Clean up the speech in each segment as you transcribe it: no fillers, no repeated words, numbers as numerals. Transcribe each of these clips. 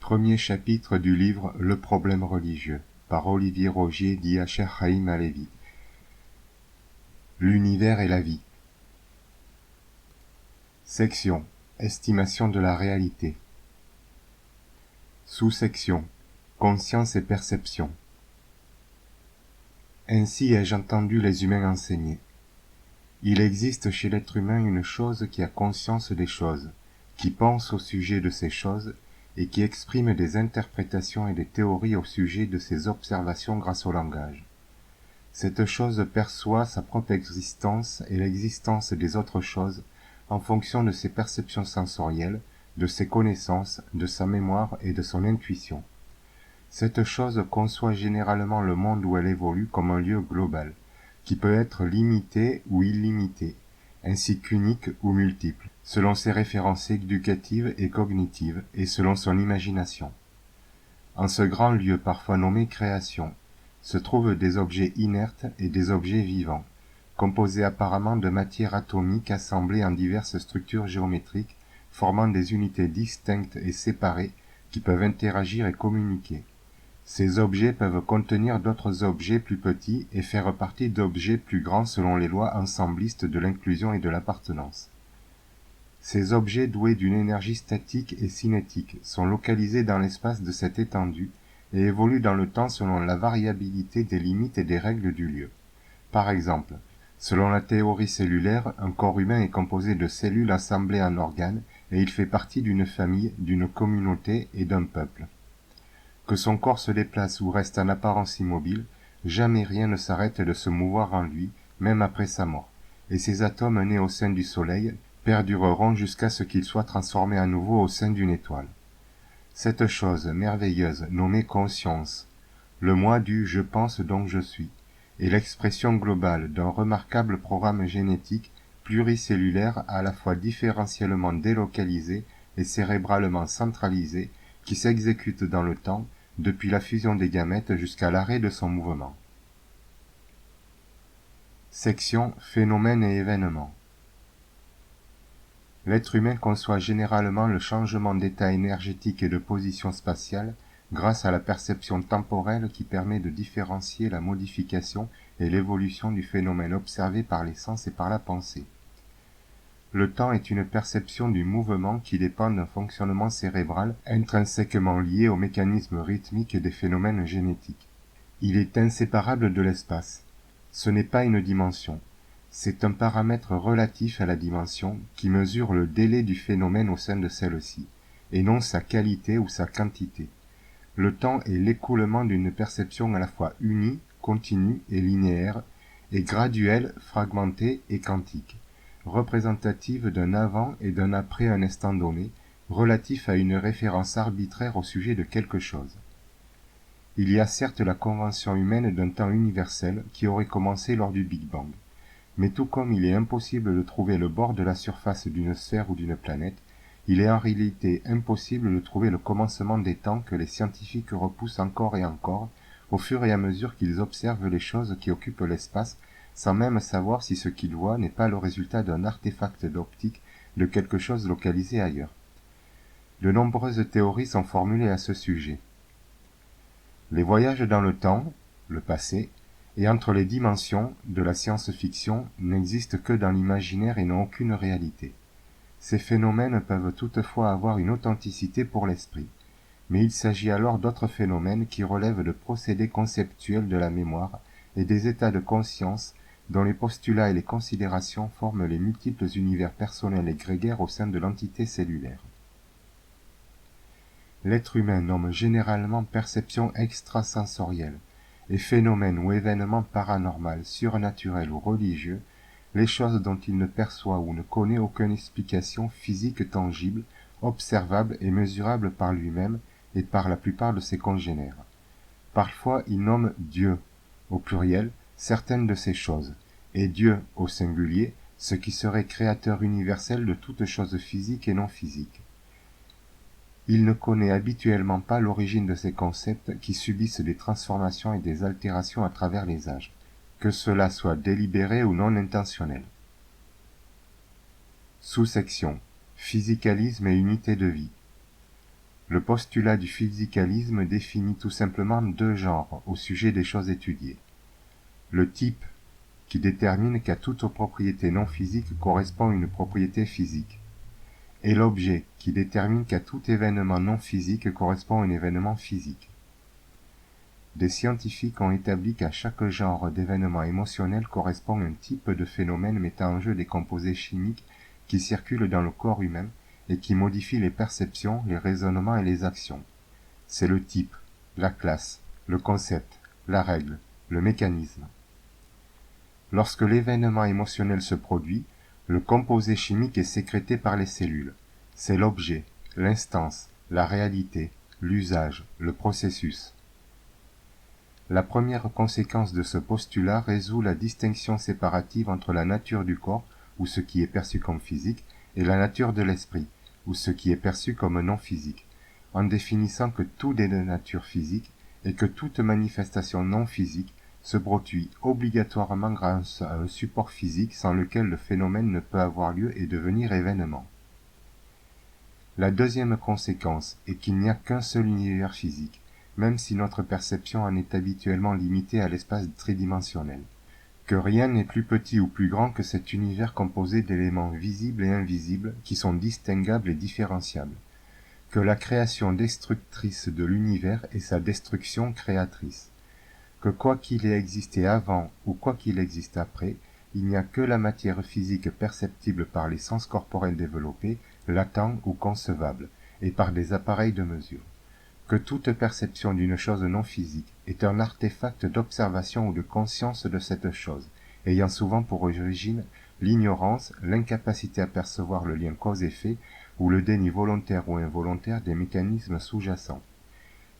Premier chapitre du livre Le problème religieux, par Olivier Rogier dit Asher Haïm Alevi. L'univers et la vie. Section. Estimation de la réalité. Sous-section. Conscience et perception. Ainsi ai-je entendu les humains enseigner. Il existe chez l'être humain une chose qui a conscience des choses, qui pense au sujet de ces choses, et qui exprime des interprétations et des théories au sujet de ces observations grâce au langage. Cette chose perçoit sa propre existence et l'existence des autres choses en fonction de ses perceptions sensorielles, de ses connaissances, de sa mémoire et de son intuition. Cette chose conçoit généralement le monde où elle évolue comme un lieu global, qui peut être limité ou illimité, ainsi qu'unique ou multiple, selon ses références éducatives et cognitives et selon son imagination. En ce grand lieu parfois nommé création, se trouvent des objets inertes et des objets vivants, composés apparemment de matière atomique assemblée en diverses structures géométriques, formant des unités distinctes et séparées qui peuvent interagir et communiquer. Ces objets peuvent contenir d'autres objets plus petits et faire partie d'objets plus grands selon les lois ensemblistes de l'inclusion et de l'appartenance. Ces objets doués d'une énergie statique et cinétique sont localisés dans l'espace de cette étendue et évoluent dans le temps selon la variabilité des limites et des règles du lieu. Par exemple, selon la théorie cellulaire, un corps humain est composé de cellules assemblées en organes et il fait partie d'une famille, d'une communauté et d'un peuple. Que son corps se déplace ou reste en apparence immobile, jamais rien ne s'arrête de se mouvoir en lui, même après sa mort, et ces atomes nés au sein du Soleil perdureront jusqu'à ce qu'ils soient transformés à nouveau au sein d'une étoile. Cette chose merveilleuse nommée conscience, le moi du « je pense donc je suis », est l'expression globale d'un remarquable programme génétique pluricellulaire à la fois différentiellement délocalisé et cérébralement centralisé qui s'exécute dans le temps depuis la fusion des gamètes jusqu'à l'arrêt de son mouvement. Section Phénomènes et événements. L'être humain conçoit généralement le changement d'état énergétique et de position spatiale grâce à la perception temporelle qui permet de différencier la modification et l'évolution du phénomène observé par les sens et par la pensée. Le temps est une perception du mouvement qui dépend d'un fonctionnement cérébral intrinsèquement lié au mécanisme rythmique des phénomènes génétiques. Il est inséparable de l'espace. Ce n'est pas une dimension. C'est un paramètre relatif à la dimension qui mesure le délai du phénomène au sein de celle-ci, et non sa qualité ou sa quantité. Le temps est l'écoulement d'une perception à la fois unie, continue et linéaire, et graduelle, fragmentée et quantique, représentative d'un avant et d'un après un instant donné, relatif à une référence arbitraire au sujet de quelque chose. Il y a certes la convention humaine d'un temps universel qui aurait commencé lors du Big Bang. Mais tout comme il est impossible de trouver le bord de la surface d'une sphère ou d'une planète, il est en réalité impossible de trouver le commencement des temps que les scientifiques repoussent encore et encore, au fur et à mesure qu'ils observent les choses qui occupent l'espace, sans même savoir si ce qu'ils voient n'est pas le résultat d'un artefact d'optique de quelque chose localisé ailleurs. De nombreuses théories sont formulées à ce sujet. Les voyages dans le temps, le passé, et entre les dimensions de la science-fiction n'existent que dans l'imaginaire et n'ont aucune réalité. Ces phénomènes peuvent toutefois avoir une authenticité pour l'esprit, mais il s'agit alors d'autres phénomènes qui relèvent de procédés conceptuels de la mémoire et des états de conscience dont les postulats et les considérations forment les multiples univers personnels et grégaires au sein de l'entité cellulaire. L'être humain nomme généralement perception extrasensorielle, et phénomènes ou événements paranormaux, surnaturels ou religieux, les choses dont il ne perçoit ou ne connaît aucune explication physique tangible, observable et mesurable par lui-même et par la plupart de ses congénères. Parfois il nomme Dieu, au pluriel, certaines de ces choses, et Dieu, au singulier, ce qui serait créateur universel de toutes choses physiques et non physiques. Il ne connaît habituellement pas l'origine de ces concepts qui subissent des transformations et des altérations à travers les âges, que cela soit délibéré ou non intentionnel. Sous-section. Physicalisme et unité de vie. Le postulat du physicalisme définit tout simplement deux genres au sujet des choses étudiées. Le type, qui détermine qu'à toute propriété non physique correspond une propriété physique, et l'objet, qui détermine qu'à tout événement non physique correspond un événement physique. Des scientifiques ont établi qu'à chaque genre d'événement émotionnel correspond un type de phénomène mettant en jeu des composés chimiques qui circulent dans le corps humain et qui modifient les perceptions, les raisonnements et les actions. C'est le type, la classe, le concept, la règle, le mécanisme. Lorsque l'événement émotionnel se produit, le composé chimique est sécrété par les cellules. C'est l'objet, l'instance, la réalité, l'usage, le processus. La première conséquence de ce postulat résout la distinction séparative entre la nature du corps, ou ce qui est perçu comme physique, et la nature de l'esprit, ou ce qui est perçu comme non physique, en définissant que tout est de nature physique et que toute manifestation non physique se produit obligatoirement grâce à un support physique sans lequel le phénomène ne peut avoir lieu et devenir événement. La deuxième conséquence est qu'il n'y a qu'un seul univers physique, même si notre perception en est habituellement limitée à l'espace tridimensionnel, que rien n'est plus petit ou plus grand que cet univers composé d'éléments visibles et invisibles qui sont distinguables et différenciables, que la création destructrice de l'univers est sa destruction créatrice, que quoi qu'il ait existé avant ou quoi qu'il existe après, il n'y a que la matière physique perceptible par les sens corporels développés, latents ou concevables, et par des appareils de mesure, que toute perception d'une chose non physique est un artefact d'observation ou de conscience de cette chose, ayant souvent pour origine l'ignorance, l'incapacité à percevoir le lien cause-effet ou le déni volontaire ou involontaire des mécanismes sous-jacents,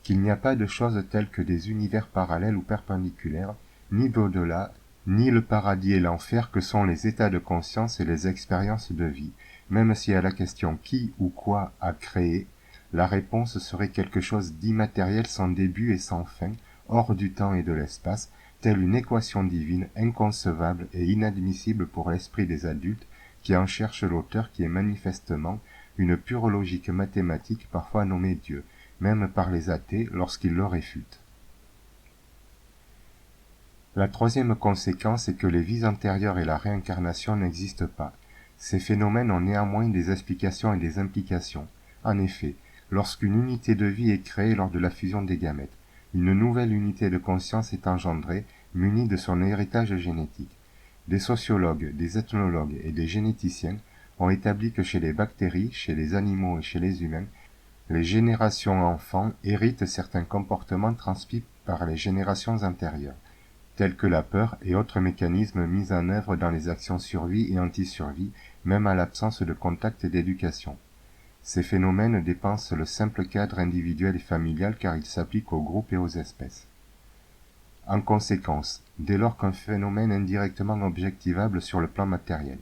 qu'il n'y a pas de choses telles que des univers parallèles ou perpendiculaires, ni d'au-delà, ni le paradis et l'enfer que sont les états de conscience et les expériences de vie, même si à la question qui ou quoi a créé, la réponse serait quelque chose d'immatériel sans début et sans fin, hors du temps et de l'espace, telle une équation divine inconcevable et inadmissible pour l'esprit des adultes qui en cherche l'auteur qui est manifestement une pure logique mathématique parfois nommée Dieu, même par les athées lorsqu'ils le réfutent. La troisième conséquence est que les vies antérieures et la réincarnation n'existent pas. Ces phénomènes ont néanmoins des explications et des implications. En effet, lorsqu'une unité de vie est créée lors de la fusion des gamètes, une nouvelle unité de conscience est engendrée, munie de son héritage génétique. Des sociologues, des ethnologues et des généticiens ont établi que chez les bactéries, chez les animaux et chez les humains, les générations enfants héritent certains comportements transmis par les générations antérieures, tels que la peur et autres mécanismes mis en œuvre dans les actions survie et anti-survie, même à l'absence de contact et d'éducation. Ces phénomènes dépassent le simple cadre individuel et familial car ils s'appliquent aux groupes et aux espèces. En conséquence, dès lors qu'un phénomène indirectement objectivable sur le plan matériel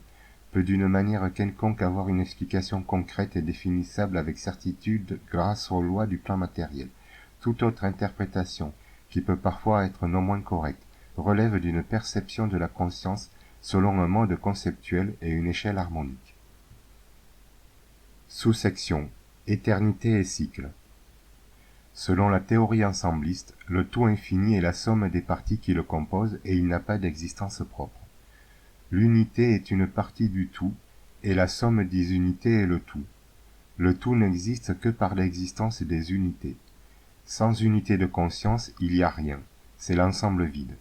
peut d'une manière quelconque avoir une explication concrète et définissable avec certitude grâce aux lois du plan matériel, toute autre interprétation, qui peut parfois être non moins correcte, relève d'une perception de la conscience selon un mode conceptuel et une échelle harmonique. Sous-section Éternité et cycle. Selon la théorie ensembliste, le tout infini est la somme des parties qui le composent et il n'a pas d'existence propre. L'unité est une partie du tout, et la somme des unités est le tout. Le tout n'existe que par l'existence des unités. Sans unité de conscience, il n'y a rien, c'est l'ensemble vide.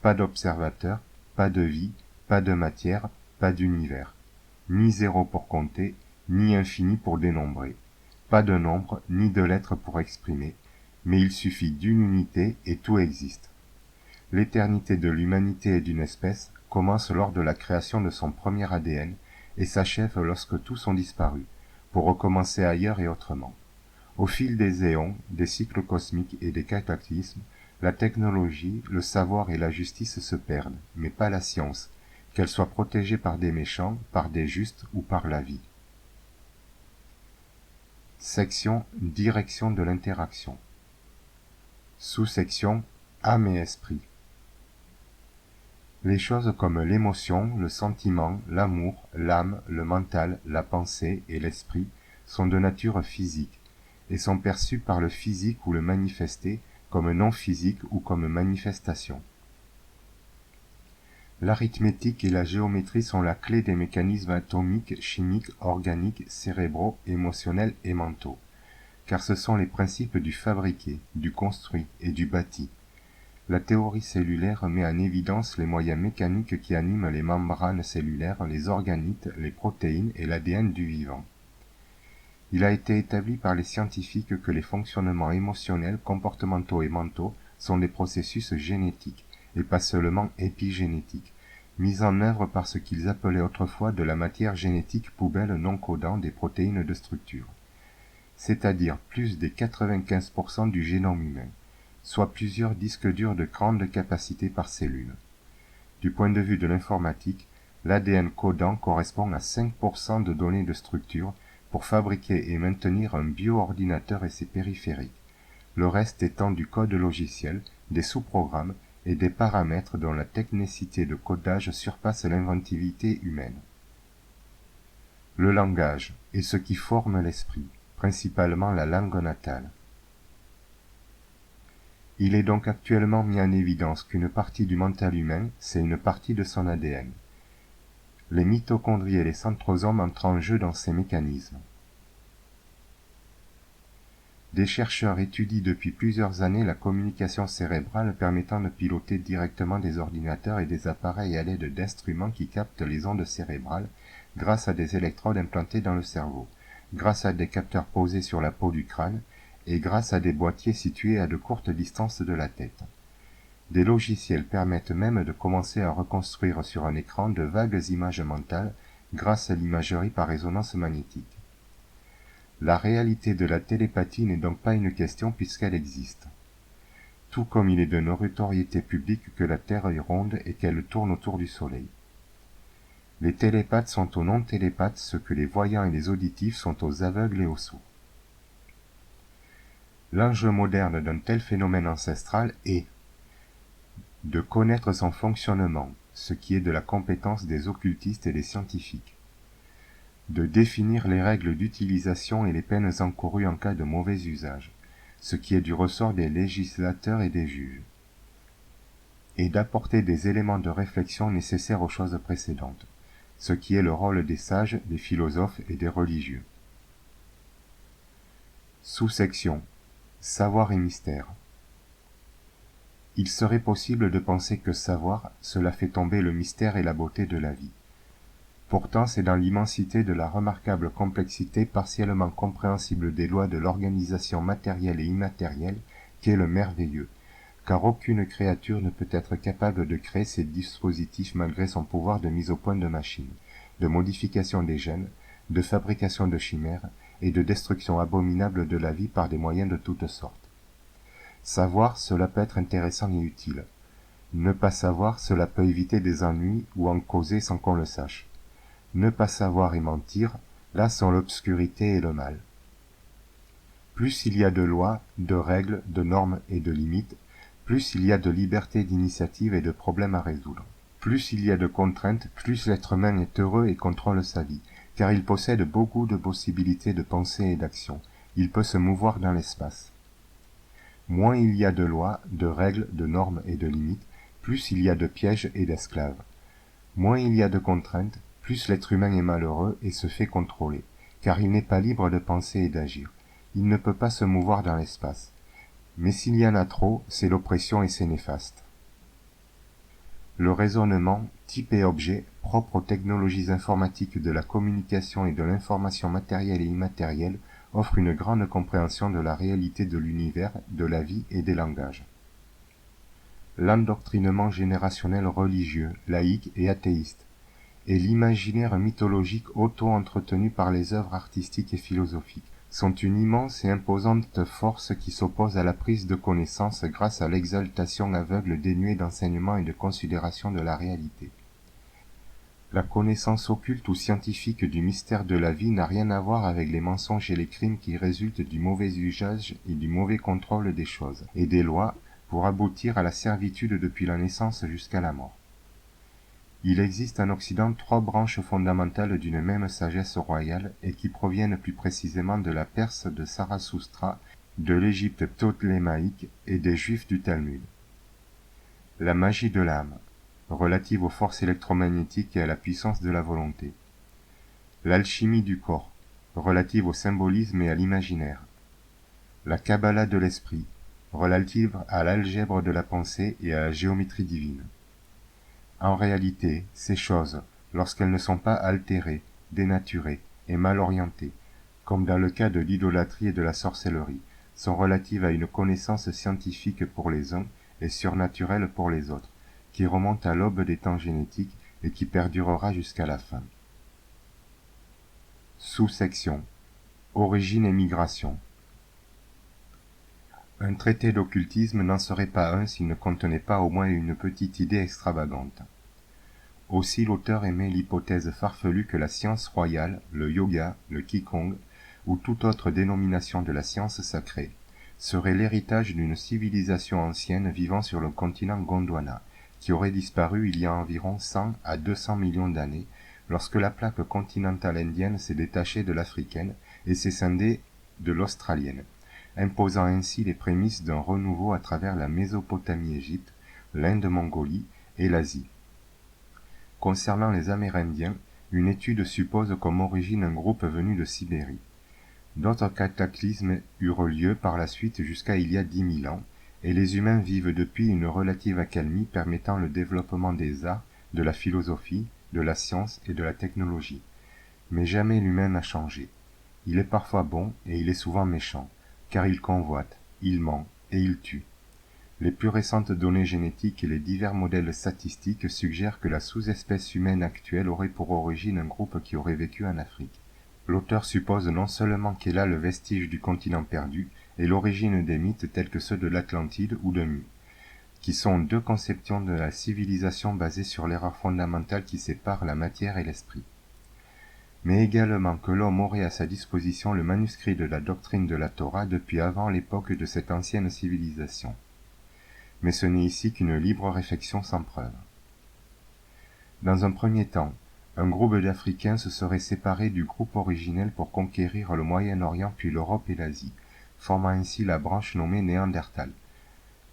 Pas d'observateur, pas de vie, pas de matière, pas d'univers. Ni zéro pour compter, ni infini pour dénombrer. Pas de nombre, ni de lettres pour exprimer, mais il suffit d'une unité et tout existe. L'éternité de l'humanité et d'une espèce commence lors de la création de son premier ADN et s'achève lorsque tous ont disparu, pour recommencer ailleurs et autrement. Au fil des éons, des cycles cosmiques et des cataclysmes, la technologie, le savoir et la justice se perdent, mais pas la science, qu'elle soit protégée par des méchants, par des justes ou par la vie. Section Direction de l'interaction. Sous-section Âme et esprit. Les choses comme l'émotion, le sentiment, l'amour, l'âme, le mental, la pensée et l'esprit sont de nature physique, et sont perçus par le physique ou le manifesté comme non physique ou comme manifestation. L'arithmétique et la géométrie sont la clé des mécanismes atomiques, chimiques, organiques, cérébraux, émotionnels et mentaux, car ce sont les principes du fabriqué, du construit et du bâti. La théorie cellulaire met en évidence les moyens mécaniques qui animent les membranes cellulaires, les organites, les protéines et l'ADN du vivant. Il a été établi par les scientifiques que les fonctionnements émotionnels, comportementaux et mentaux sont des processus génétiques, et pas seulement épigénétiques, mis en œuvre par ce qu'ils appelaient autrefois de la matière génétique poubelle non codant des protéines de structure, c'est-à-dire plus des 95% du génome humain, soit plusieurs disques durs de grande capacité par cellule. Du point de vue de l'informatique, l'ADN codant correspond à 5% de données de structure pour fabriquer et maintenir un bioordinateur et ses périphériques, le reste étant du code logiciel, des sous-programmes et des paramètres dont la technicité de codage surpasse l'inventivité humaine. Le langage est ce qui forme l'esprit, principalement la langue natale. Il est donc actuellement mis en évidence qu'une partie du mental humain, c'est une partie de son ADN. Les mitochondries et les centrosomes entrent en jeu dans ces mécanismes. Des chercheurs étudient depuis plusieurs années la communication cérébrale permettant de piloter directement des ordinateurs et des appareils à l'aide d'instruments qui captent les ondes cérébrales grâce à des électrodes implantées dans le cerveau, grâce à des capteurs posés sur la peau du crâne et grâce à des boîtiers situés à de courtes distances de la tête. Des logiciels permettent même de commencer à reconstruire sur un écran de vagues images mentales grâce à l'imagerie par résonance magnétique. La réalité de la télépathie n'est donc pas une question puisqu'elle existe. Tout comme il est de notoriété publique que la Terre est ronde et qu'elle tourne autour du Soleil. Les télépathes sont aux non-télépathes ce que les voyants et les auditifs sont aux aveugles et aux sourds. L'enjeu moderne d'un tel phénomène ancestral est de connaître son fonctionnement, ce qui est de la compétence des occultistes et des scientifiques, de définir les règles d'utilisation et les peines encourues en cas de mauvais usage, ce qui est du ressort des législateurs et des juges, et d'apporter des éléments de réflexion nécessaires aux choses précédentes, ce qui est le rôle des sages, des philosophes et des religieux. Sous-section Savoir et mystère. Il serait possible de penser que savoir, cela fait tomber le mystère et la beauté de la vie. Pourtant, c'est dans l'immensité de la remarquable complexité partiellement compréhensible des lois de l'organisation matérielle et immatérielle qu'est le merveilleux, car aucune créature ne peut être capable de créer ces dispositifs malgré son pouvoir de mise au point de machines, de modification des gènes, de fabrication de chimères et de destruction abominable de la vie par des moyens de toutes sortes. Savoir, cela peut être intéressant et utile. Ne pas savoir, cela peut éviter des ennuis ou en causer sans qu'on le sache. Ne pas savoir et mentir, là sont l'obscurité et le mal. Plus il y a de lois, de règles, de normes et de limites, plus il y a de liberté d'initiative et de problèmes à résoudre. Plus il y a de contraintes, plus l'être humain est heureux et contrôle sa vie, car il possède beaucoup de possibilités de pensée et d'action. Il peut se mouvoir dans l'espace. Moins il y a de lois, de règles, de normes et de limites, plus il y a de pièges et d'esclaves. Moins il y a de contraintes, plus l'être humain est malheureux et se fait contrôler, car il n'est pas libre de penser et d'agir. Il ne peut pas se mouvoir dans l'espace. Mais s'il y en a trop, c'est l'oppression et c'est néfaste. Le raisonnement, type et objet, propre aux technologies informatiques de la communication et de l'information matérielle et immatérielle, offre une grande compréhension de la réalité de l'univers, de la vie et des langages. L'endoctrinement générationnel religieux, laïque et athéiste, et l'imaginaire mythologique auto-entretenu par les œuvres artistiques et philosophiques sont une immense et imposante force qui s'oppose à la prise de connaissance grâce à l'exaltation aveugle dénuée d'enseignement et de considération de la réalité. La connaissance occulte ou scientifique du mystère de la vie n'a rien à voir avec les mensonges et les crimes qui résultent du mauvais usage et du mauvais contrôle des choses et des lois pour aboutir à la servitude depuis la naissance jusqu'à la mort. Il existe en Occident 3 branches fondamentales d'une même sagesse royale et qui proviennent plus précisément de la Perse de Zarathustra, de l'Égypte ptolémaïque et des Juifs du Talmud. La magie de l'âme, relative aux forces électromagnétiques et à la puissance de la volonté. L'alchimie du corps, relative au symbolisme et à l'imaginaire. La Kabbalah de l'esprit, relative à l'algèbre de la pensée et à la géométrie divine. En réalité, ces choses, lorsqu'elles ne sont pas altérées, dénaturées et mal orientées, comme dans le cas de l'idolâtrie et de la sorcellerie, sont relatives à une connaissance scientifique pour les uns et surnaturelle pour les autres, qui remonte à l'aube des temps génétiques et qui perdurera jusqu'à la fin. Sous-section. Origine et migration. Un traité d'occultisme n'en serait pas un s'il ne contenait pas au moins une petite idée extravagante. Aussi l'auteur émet l'hypothèse farfelue que la science royale, le yoga, le qigong, ou toute autre dénomination de la science sacrée, serait l'héritage d'une civilisation ancienne vivant sur le continent Gondwana, qui aurait disparu il y a environ 100 à 200 millions d'années, lorsque la plaque continentale indienne s'est détachée de l'africaine et s'est scindée de l'australienne, imposant ainsi les prémices d'un renouveau à travers la Mésopotamie-Égypte, l'Inde-Mongolie et l'Asie. Concernant les Amérindiens, une étude suppose comme origine un groupe venu de Sibérie. D'autres cataclysmes eurent lieu par la suite jusqu'à il y a 10 000 ans, et les humains vivent depuis une relative accalmie permettant le développement des arts, de la philosophie, de la science et de la technologie. Mais jamais l'humain n'a changé. Il est parfois bon et il est souvent méchant, car il convoite, il ment et il tue. Les plus récentes données génétiques et les divers modèles statistiques suggèrent que la sous-espèce humaine actuelle aurait pour origine un groupe qui aurait vécu en Afrique. L'auteur suppose non seulement qu'elle a le vestige du continent perdu et l'origine des mythes tels que ceux de l'Atlantide ou de Mu, qui sont 2 conceptions de la civilisation basées sur l'erreur fondamentale qui sépare la matière et l'esprit. Mais également que l'homme aurait à sa disposition le manuscrit de la doctrine de la Torah depuis avant l'époque de cette ancienne civilisation. Mais ce n'est ici qu'une libre réflexion sans preuve. Dans un premier temps, un groupe d'Africains se serait séparé du groupe originel pour conquérir le Moyen-Orient puis l'Europe et l'Asie, formant ainsi la branche nommée Néandertal.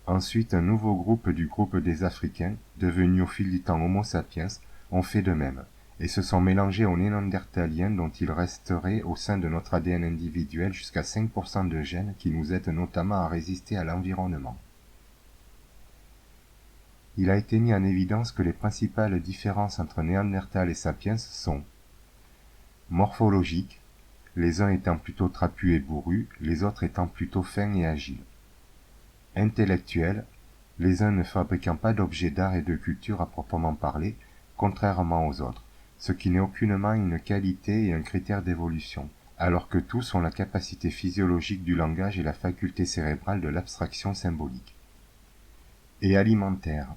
Ensuite, un nouveau groupe du groupe des Africains, devenu au fil du temps Homo sapiens, ont fait de même, et se sont mélangés aux Néandertaliens dont il resterait au sein de notre ADN individuel jusqu'à 5% de gènes qui nous aident notamment à résister à l'environnement. Il a été mis en évidence que les principales différences entre Néandertal et Sapiens sont morphologiques, les uns étant plutôt trapus et bourrus, les autres étant plutôt fins et agiles. Intellectuels, les uns ne fabriquant pas d'objets d'art et de culture à proprement parler, contrairement aux autres, ce qui n'est aucunement une qualité et un critère d'évolution, alors que tous ont la capacité physiologique du langage et la faculté cérébrale de l'abstraction symbolique. Et alimentaires,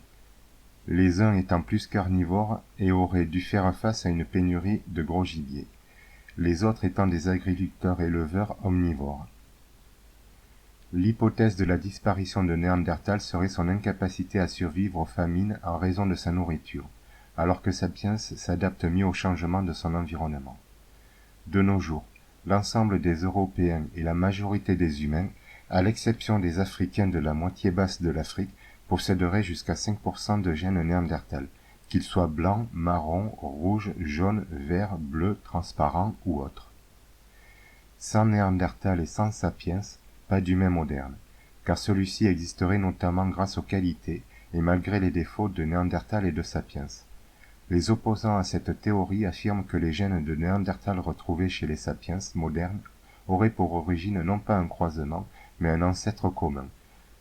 les uns étant plus carnivores et auraient dû faire face à une pénurie de gros gibier, les autres étant des agriculteurs-éleveurs omnivores. L'hypothèse de la disparition de Néandertal serait son incapacité à survivre aux famines en raison de sa nourriture, alors que Sapiens s'adapte mieux au changement de son environnement. De nos jours, l'ensemble des Européens et la majorité des humains, à l'exception des Africains de la moitié basse de l'Afrique, posséderaient jusqu'à 5% de gènes Néandertal, qu'ils soient blancs, marrons, rouges, jaunes, verts, bleus, transparents ou autres. Sans Néandertal et sans Sapiens, pas d'humain moderne, car celui-ci existerait notamment grâce aux qualités et malgré les défauts de Néandertal et de Sapiens. Les opposants à cette théorie affirment que les gènes de Néandertal retrouvés chez les Sapiens modernes auraient pour origine non pas un croisement, mais un ancêtre commun.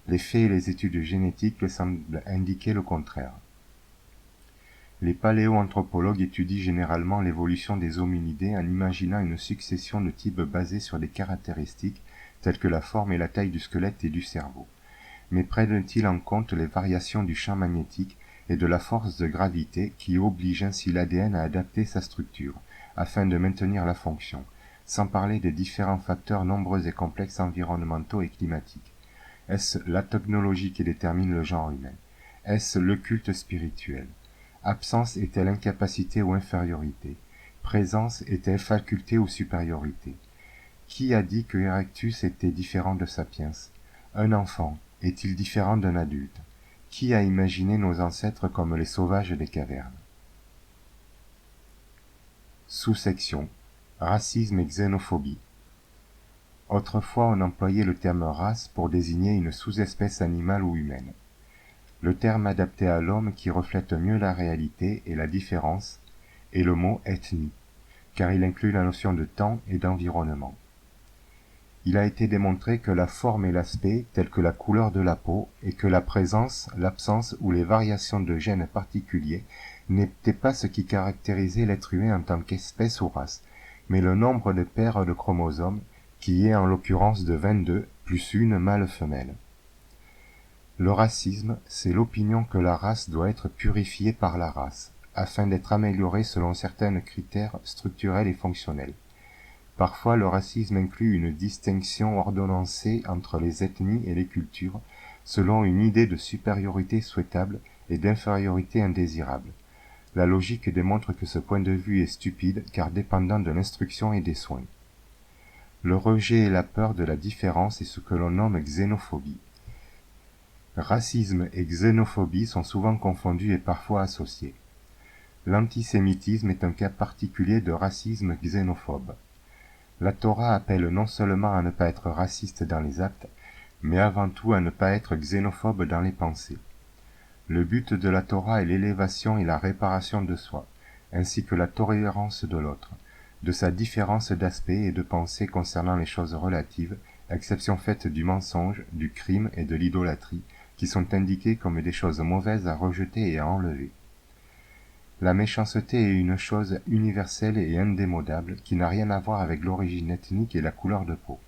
Les faits et les études génétiques semblent indiquer le contraire. Les paléoanthropologues étudient généralement l'évolution des hominidés en imaginant une succession de types basés sur des caractéristiques telles que la forme et la taille du squelette et du cerveau. Mais prennent-ils en compte les variations du champ magnétique et de la force de gravité qui obligent ainsi l'ADN à adapter sa structure, afin de maintenir la fonction, sans parler des différents facteurs nombreux et complexes environnementaux et climatiques? Est-ce la technologie qui détermine le genre humain? Est-ce le culte spirituel? Absence est-elle incapacité ou infériorité? Présence est-elle faculté ou supériorité? Qui a dit que Erectus était différent de Sapiens? Un enfant est-il différent d'un adulte? Qui a imaginé nos ancêtres comme les sauvages des cavernes? Sous-section: racisme et xénophobie. Autrefois on employait le terme race pour désigner une sous-espèce animale ou humaine. Le terme adapté à l'homme qui reflète mieux la réalité et la différence est le mot ethnie, car il inclut la notion de temps et d'environnement. Il a été démontré que la forme et l'aspect, tels que la couleur de la peau, et que la présence, l'absence ou les variations de gènes particuliers n'étaient pas ce qui caractérisait l'être humain en tant qu'espèce ou race, mais le nombre de paires de chromosomes, qui est en l'occurrence de 22, plus une mâle-femelle. Le racisme, c'est l'opinion que la race doit être purifiée par la race, afin d'être améliorée selon certains critères structurels et fonctionnels. Parfois, le racisme inclut une distinction ordonnancée entre les ethnies et les cultures, selon une idée de supériorité souhaitable et d'infériorité indésirable. La logique démontre que ce point de vue est stupide car dépendant de l'instruction et des soins. Le rejet et la peur de la différence est ce que l'on nomme xénophobie. Racisme et xénophobie sont souvent confondus et parfois associés. L'antisémitisme est un cas particulier de racisme xénophobe. La Torah appelle non seulement à ne pas être raciste dans les actes, mais avant tout à ne pas être xénophobe dans les pensées. Le but de la Torah est l'élévation et la réparation de soi, ainsi que la tolérance de l'autre, de sa différence d'aspect et de pensée concernant les choses relatives, exception faite du mensonge, du crime et de l'idolâtrie, qui sont indiquées comme des choses mauvaises à rejeter et à enlever. La méchanceté est une chose universelle et indémodable qui n'a rien à voir avec l'origine ethnique et la couleur de peau.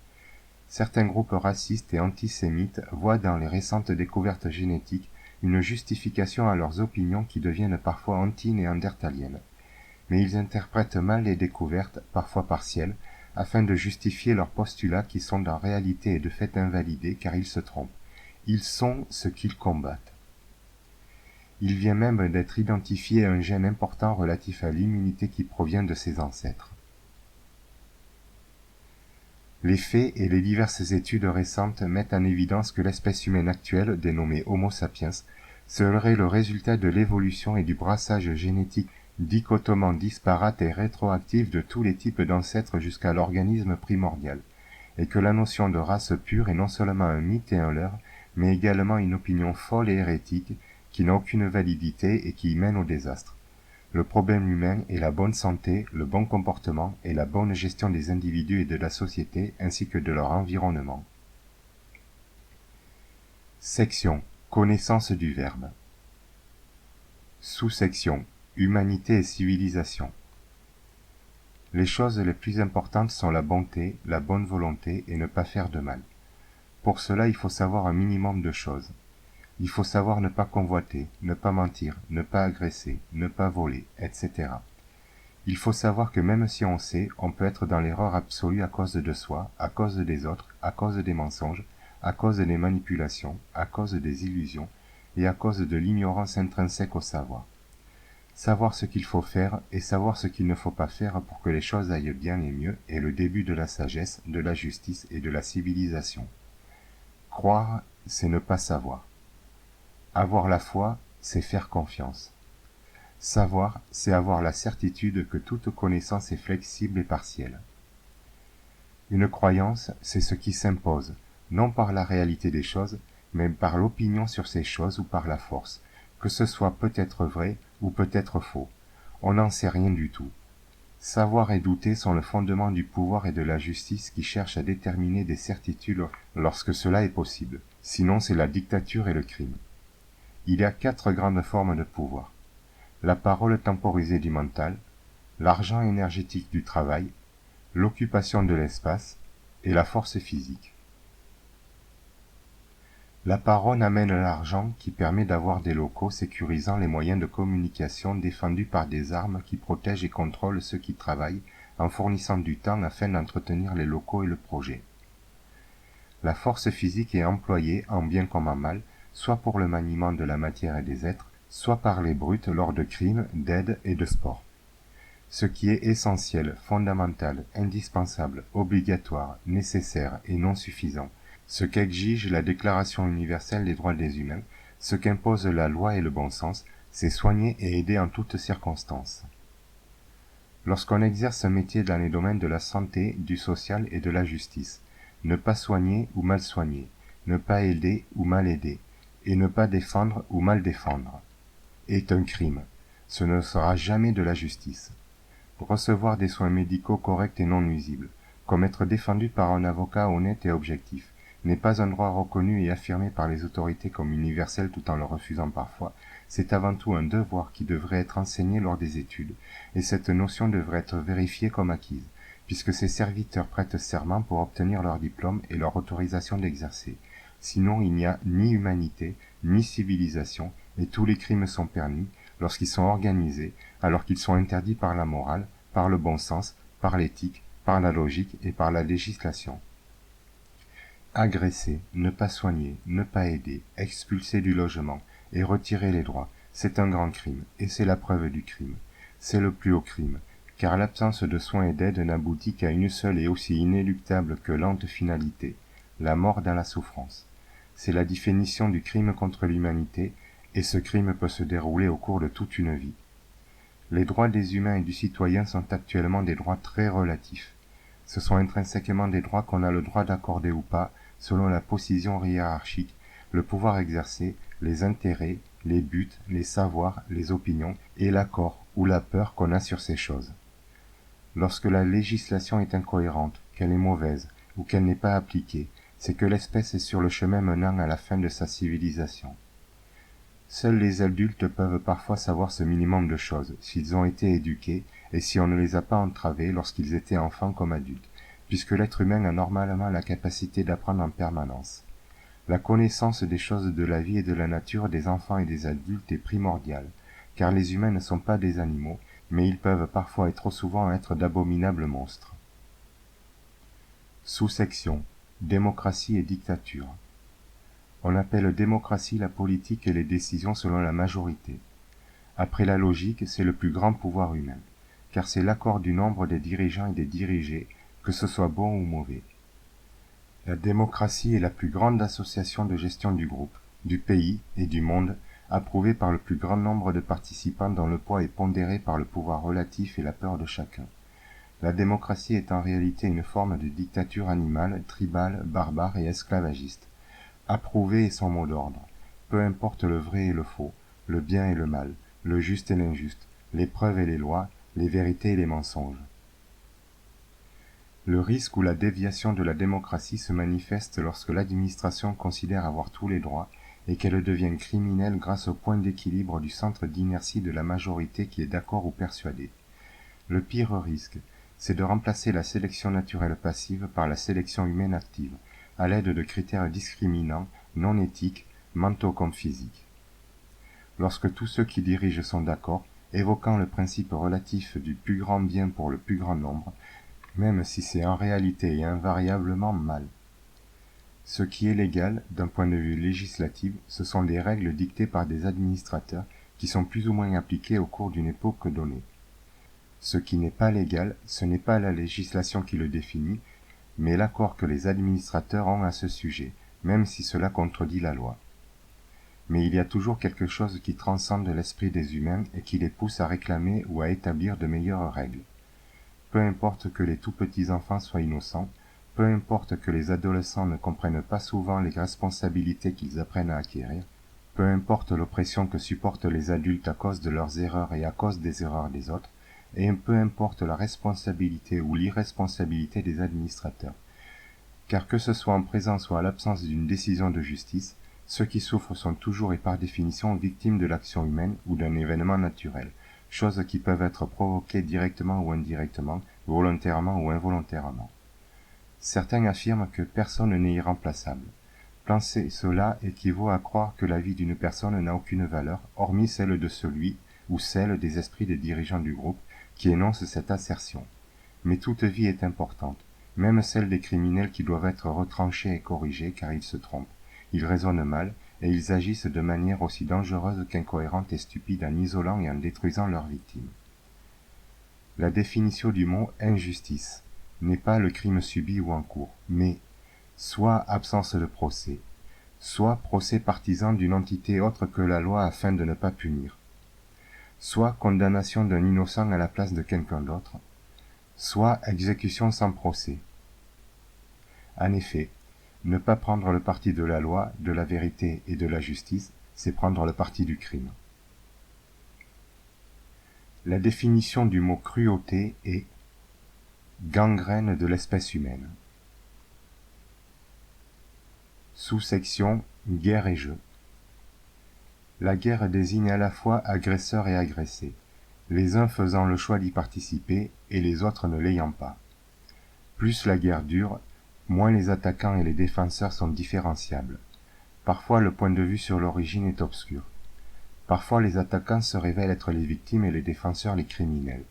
Certains groupes racistes et antisémites voient dans les récentes découvertes génétiques une justification à leurs opinions qui deviennent parfois anti-néandertaliennes. Mais ils interprètent mal les découvertes, parfois partielles, afin de justifier leurs postulats qui sont en réalité et de fait invalidés car ils se trompent. Ils sont ce qu'ils combattent. Il vient même d'être identifié un gène important relatif à l'immunité qui provient de ses ancêtres. Les faits et les diverses études récentes mettent en évidence que l'espèce humaine actuelle, dénommée Homo sapiens, serait le résultat de l'évolution et du brassage génétique dichotomement disparate et rétroactif de tous les types d'ancêtres jusqu'à l'organisme primordial, et que la notion de race pure est non seulement un mythe et un leurre, mais également une opinion folle et hérétique, qui n'a aucune validité et qui y mène au désastre. Le problème humain est la bonne santé, le bon comportement et la bonne gestion des individus et de la société ainsi que de leur environnement. Section: connaissance du verbe. Sous-section: humanité et civilisation. Les choses les plus importantes sont la bonté, la bonne volonté et ne pas faire de mal. Pour cela, il faut savoir un minimum de choses. Il faut savoir ne pas convoiter, ne pas mentir, ne pas agresser, ne pas voler, etc. Il faut savoir que même si on sait, on peut être dans l'erreur absolue à cause de soi, à cause des autres, à cause des mensonges, à cause des manipulations, à cause des illusions et à cause de l'ignorance intrinsèque au savoir. Savoir ce qu'il faut faire et savoir ce qu'il ne faut pas faire pour que les choses aillent bien et mieux est le début de la sagesse, de la justice et de la civilisation. Croire, c'est ne pas savoir. Avoir la foi, c'est faire confiance. Savoir, c'est avoir la certitude que toute connaissance est flexible et partielle. Une croyance, c'est ce qui s'impose, non par la réalité des choses, mais par l'opinion sur ces choses ou par la force, que ce soit peut-être vrai ou peut-être faux. On n'en sait rien du tout. Savoir et douter sont le fondement du pouvoir et de la justice qui cherchent à déterminer des certitudes lorsque cela est possible. Sinon, c'est la dictature et le crime. Il y a 4 grandes formes de pouvoir. La parole temporisée du mental, l'argent énergétique du travail, l'occupation de l'espace et la force physique. La parole amène l'argent qui permet d'avoir des locaux sécurisant les moyens de communication défendus par des armes qui protègent et contrôlent ceux qui travaillent en fournissant du temps afin d'entretenir les locaux et le projet. La force physique est employée, en bien comme en mal, soit pour le maniement de la matière et des êtres, soit par les brutes lors de crimes, d'aides et de sport. Ce qui est essentiel, fondamental, indispensable, obligatoire, nécessaire et non suffisant, ce qu'exige la Déclaration universelle des droits des humains, ce qu'impose la loi et le bon sens, c'est soigner et aider en toutes circonstances. Lorsqu'on exerce un métier dans les domaines de la santé, du social et de la justice, ne pas soigner ou mal soigner, ne pas aider ou mal aider, et ne pas défendre ou mal défendre, est un crime. Ce ne sera jamais de la justice. Recevoir des soins médicaux corrects et non nuisibles, comme être défendu par un avocat honnête et objectif, n'est pas un droit reconnu et affirmé par les autorités comme universel tout en le refusant parfois, c'est avant tout un devoir qui devrait être enseigné lors des études, et cette notion devrait être vérifiée comme acquise, puisque ces serviteurs prêtent serment pour obtenir leur diplôme et leur autorisation d'exercer. Sinon il n'y a ni humanité, ni civilisation, et tous les crimes sont permis lorsqu'ils sont organisés, alors qu'ils sont interdits par la morale, par le bon sens, par l'éthique, par la logique et par la législation. Agresser, ne pas soigner, ne pas aider, expulser du logement et retirer les droits, c'est un grand crime, et c'est la preuve du crime. C'est le plus haut crime, car l'absence de soins et d'aide n'aboutit qu'à une seule et aussi inéluctable que lente finalité, la mort dans la souffrance. C'est la définition du crime contre l'humanité, et ce crime peut se dérouler au cours de toute une vie. Les droits des humains et du citoyen sont actuellement des droits très relatifs. Ce sont intrinsèquement des droits qu'on a le droit d'accorder ou pas, selon la position hiérarchique, le pouvoir exercé, les intérêts, les buts, les savoirs, les opinions, et l'accord ou la peur qu'on a sur ces choses. Lorsque la législation est incohérente, qu'elle est mauvaise, ou qu'elle n'est pas appliquée, c'est que l'espèce est sur le chemin menant à la fin de sa civilisation. Seuls les adultes peuvent parfois savoir ce minimum de choses, s'ils ont été éduqués, et si on ne les a pas entravés lorsqu'ils étaient enfants comme adultes, puisque l'être humain a normalement la capacité d'apprendre en permanence. La connaissance des choses de la vie et de la nature des enfants et des adultes est primordiale, car les humains ne sont pas des animaux, mais ils peuvent parfois et trop souvent être d'abominables monstres. Sous-section: démocratie et dictature. On appelle démocratie la politique et les décisions selon la majorité. Après la logique, c'est le plus grand pouvoir humain, car c'est l'accord du nombre des dirigeants et des dirigés, que ce soit bon ou mauvais. La démocratie est la plus grande association de gestion du groupe, du pays et du monde, approuvée par le plus grand nombre de participants dont le poids est pondéré par le pouvoir relatif et la peur de chacun. La démocratie est en réalité une forme de dictature animale, tribale, barbare et esclavagiste. Approuver est son mot d'ordre. Peu importe le vrai et le faux, le bien et le mal, le juste et l'injuste, les preuves et les lois, les vérités et les mensonges. Le risque ou la déviation de la démocratie se manifeste lorsque l'administration considère avoir tous les droits et qu'elle devient criminelle grâce au point d'équilibre du centre d'inertie de la majorité qui est d'accord ou persuadée. Le pire risque, c'est de remplacer la sélection naturelle passive par la sélection humaine active, à l'aide de critères discriminants, non éthiques, mentaux comme physiques. Lorsque tous ceux qui dirigent sont d'accord, évoquant le principe relatif du plus grand bien pour le plus grand nombre, même si c'est en réalité et invariablement mal. Ce qui est légal, d'un point de vue législatif, ce sont des règles dictées par des administrateurs qui sont plus ou moins appliquées au cours d'une époque donnée. Ce qui n'est pas légal, ce n'est pas la législation qui le définit, mais l'accord que les administrateurs ont à ce sujet, même si cela contredit la loi. Mais il y a toujours quelque chose qui transcende l'esprit des humains et qui les pousse à réclamer ou à établir de meilleures règles. Peu importe que les tout petits enfants soient innocents, peu importe que les adolescents ne comprennent pas souvent les responsabilités qu'ils apprennent à acquérir, peu importe l'oppression que supportent les adultes à cause de leurs erreurs et à cause des erreurs des autres, et peu importe la responsabilité ou l'irresponsabilité des administrateurs. Car que ce soit en présence ou à l'absence d'une décision de justice, ceux qui souffrent sont toujours et par définition victimes de l'action humaine ou d'un événement naturel, choses qui peuvent être provoquées directement ou indirectement, volontairement ou involontairement. Certains affirment que personne n'est irremplaçable. Penser cela équivaut à croire que la vie d'une personne n'a aucune valeur, hormis celle de celui ou celle des esprits des dirigeants du groupe qui énoncent cette assertion. Mais toute vie est importante, même celle des criminels qui doivent être retranchés et corrigés car ils se trompent, ils raisonnent mal et ils agissent de manière aussi dangereuse qu'incohérente et stupide en isolant et en détruisant leurs victimes. La définition du mot « injustice » n'est pas le crime subi ou en cours, mais soit absence de procès, soit procès partisan d'une entité autre que la loi afin de ne pas punir, soit condamnation d'un innocent à la place de quelqu'un d'autre, soit exécution sans procès. En effet, ne pas prendre le parti de la loi, de la vérité et de la justice, c'est prendre le parti du crime. La définition du mot cruauté est gangrène de l'espèce humaine. Sous-section guerre et jeu. La guerre désigne à la fois agresseur et agressé, les uns faisant le choix d'y participer et les autres ne l'ayant pas. Plus la guerre dure, moins les attaquants et les défenseurs sont différenciables. Parfois le point de vue sur l'origine est obscur. Parfois les attaquants se révèlent être les victimes et les défenseurs les criminels.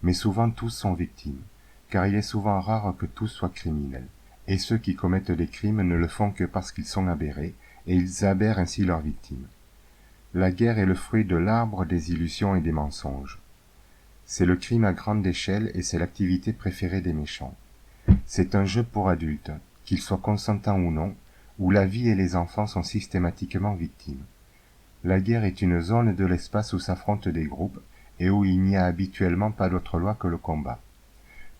Mais souvent tous sont victimes, car il est souvent rare que tous soient criminels. Et ceux qui commettent des crimes ne le font que parce qu'ils sont aberrés, et ils aberrent ainsi leurs victimes. La guerre est le fruit de l'arbre des illusions et des mensonges. C'est le crime à grande échelle et c'est l'activité préférée des méchants. C'est un jeu pour adultes, qu'ils soient consentants ou non, où la vie et les enfants sont systématiquement victimes. La guerre est une zone de l'espace où s'affrontent des groupes et où il n'y a habituellement pas d'autre loi que le combat.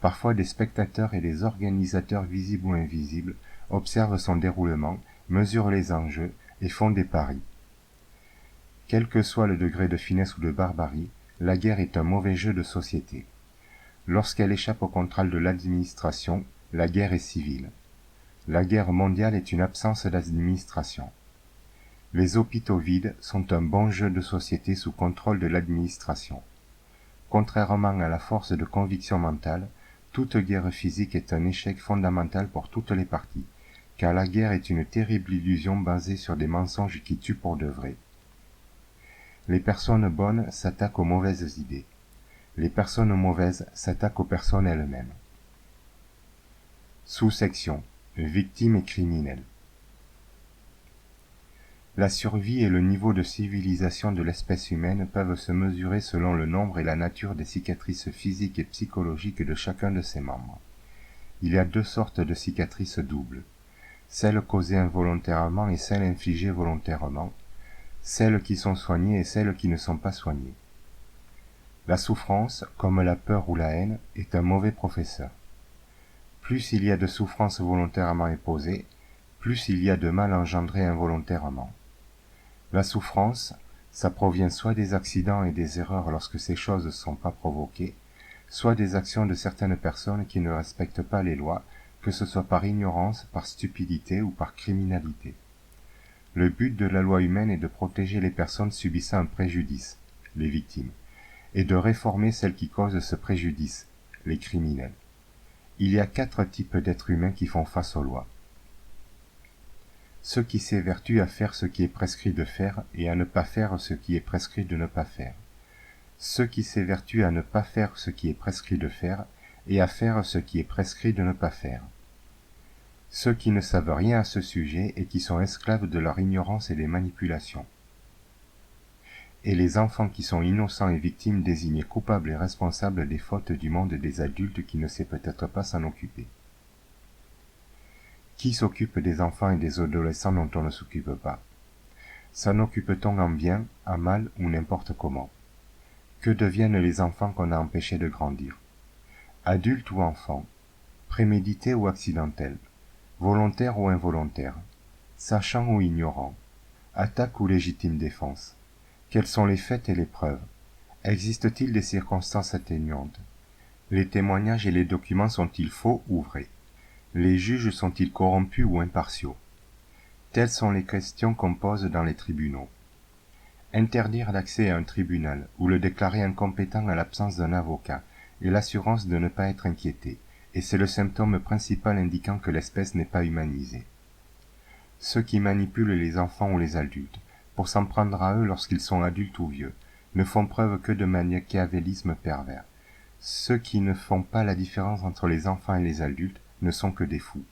Parfois des spectateurs et des organisateurs visibles ou invisibles observent son déroulement, mesurent les enjeux et font des paris. Quel que soit le degré de finesse ou de barbarie, la guerre est un mauvais jeu de société. Lorsqu'elle échappe au contrôle de l'administration, la guerre est civile. La guerre mondiale est une absence d'administration. Les hôpitaux vides sont un bon jeu de société sous contrôle de l'administration. Contrairement à la force de conviction mentale, toute guerre physique est un échec fondamental pour toutes les parties, car la guerre est une terrible illusion basée sur des mensonges qui tuent pour de vrai. Les personnes bonnes s'attaquent aux mauvaises idées. Les personnes mauvaises s'attaquent aux personnes elles-mêmes. Sous-section victimes et criminels. La survie et le niveau de civilisation de l'espèce humaine peuvent se mesurer selon le nombre et la nature des cicatrices physiques et psychologiques de chacun de ses membres. Il y a deux sortes de cicatrices doubles, celles causées involontairement et celles infligées volontairement, celles qui sont soignées et celles qui ne sont pas soignées. La souffrance, comme la peur ou la haine, est un mauvais professeur. Plus il y a de souffrance volontairement imposée, plus il y a de mal engendré involontairement. La souffrance, ça provient soit des accidents et des erreurs lorsque ces choses ne sont pas provoquées, soit des actions de certaines personnes qui ne respectent pas les lois, que ce soit par ignorance, par stupidité ou par criminalité. Le but de la loi humaine est de protéger les personnes subissant un préjudice, les victimes, et de réformer celles qui causent ce préjudice, les criminels. Il y a 4 types d'êtres humains qui font face aux lois. Ceux qui s'évertuent à faire ce qui est prescrit de faire et à ne pas faire ce qui est prescrit de ne pas faire. Ceux qui s'évertuent à ne pas faire ce qui est prescrit de faire et à faire ce qui est prescrit de ne pas faire. Ceux qui ne savent rien à ce sujet et qui sont esclaves de leur ignorance et des manipulations. Et les enfants qui sont innocents et victimes désignés coupables et responsables des fautes du monde des adultes qui ne sait peut-être pas s'en occuper. Qui s'occupe des enfants et des adolescents dont on ne s'occupe pas? S'en occupe-t-on en bien, en mal ou n'importe comment? Que deviennent les enfants qu'on a empêchés de grandir? Adultes ou enfants? Prémédités ou accidentels? Volontaires ou involontaires? Sachants ou ignorants? Attaque ou légitime défense? Quels sont les faits et les preuves? Existe-t-il des circonstances atténuantes? Les témoignages et les documents sont-ils faux ou vrais? Les juges sont-ils corrompus ou impartiaux? Telles sont les questions qu'on pose dans les tribunaux. Interdire l'accès à un tribunal ou le déclarer incompétent à l'absence d'un avocat est l'assurance de ne pas être inquiété, et c'est le symptôme principal indiquant que l'espèce n'est pas humanisée. Ceux qui manipulent les enfants ou les adultes, pour s'en prendre à eux lorsqu'ils sont adultes ou vieux, ne font preuve que de machiavélisme pervers. Ceux qui ne font pas la différence entre les enfants et les adultes ne sont que des fous.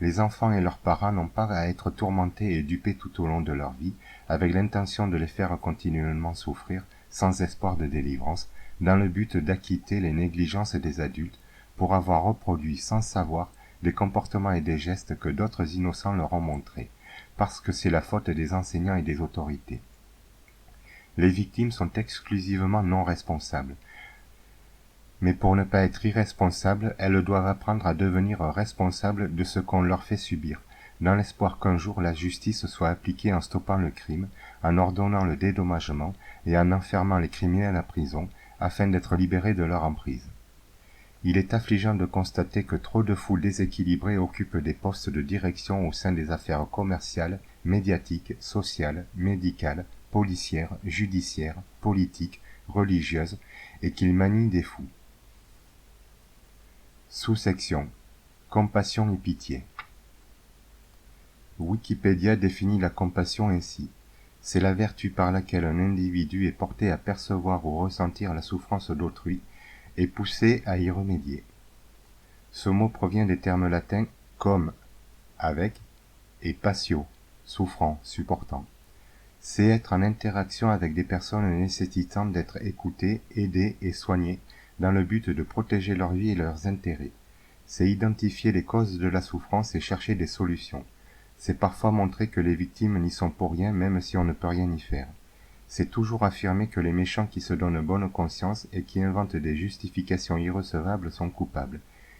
Les enfants et leurs parents n'ont pas à être tourmentés et dupés tout au long de leur vie, avec l'intention de les faire continuellement souffrir, sans espoir de délivrance, dans le but d'acquitter les négligences des adultes, pour avoir reproduit sans savoir des comportements et des gestes que d'autres innocents leur ont montrés, parce que c'est la faute des enseignants et des autorités. Les victimes sont exclusivement non responsables. Mais pour ne pas être irresponsables, elles doivent apprendre à devenir responsables de ce qu'on leur fait subir, dans l'espoir qu'un jour la justice soit appliquée en stoppant le crime, en ordonnant le dédommagement et en enfermant les criminels à prison, afin d'être libérés de leur emprise. Il est affligeant de constater que trop de foules déséquilibrées occupent des postes de direction au sein des affaires commerciales, médiatiques, sociales, médicales, policières, judiciaires, politiques, religieuses, et qu'ils manient des fous. Sous-section Compassion et pitié. Wikipédia définit la compassion ainsi. C'est la vertu par laquelle un individu est porté à percevoir ou ressentir la souffrance d'autrui et poussé à y remédier. Ce mot provient des termes latins comme, avec, et patio, souffrant, supportant. C'est être en interaction avec des personnes nécessitant d'être écoutées, aidées et soignées dans le but de protéger leur vie et leurs intérêts. C'est identifier les causes de la souffrance et chercher des solutions. C'est parfois montrer que les victimes n'y sont pour rien même si on ne peut rien y faire. C'est toujours affirmer que les méchants qui se donnent bonne conscience et qui inventent des justifications irrecevables sont coupables.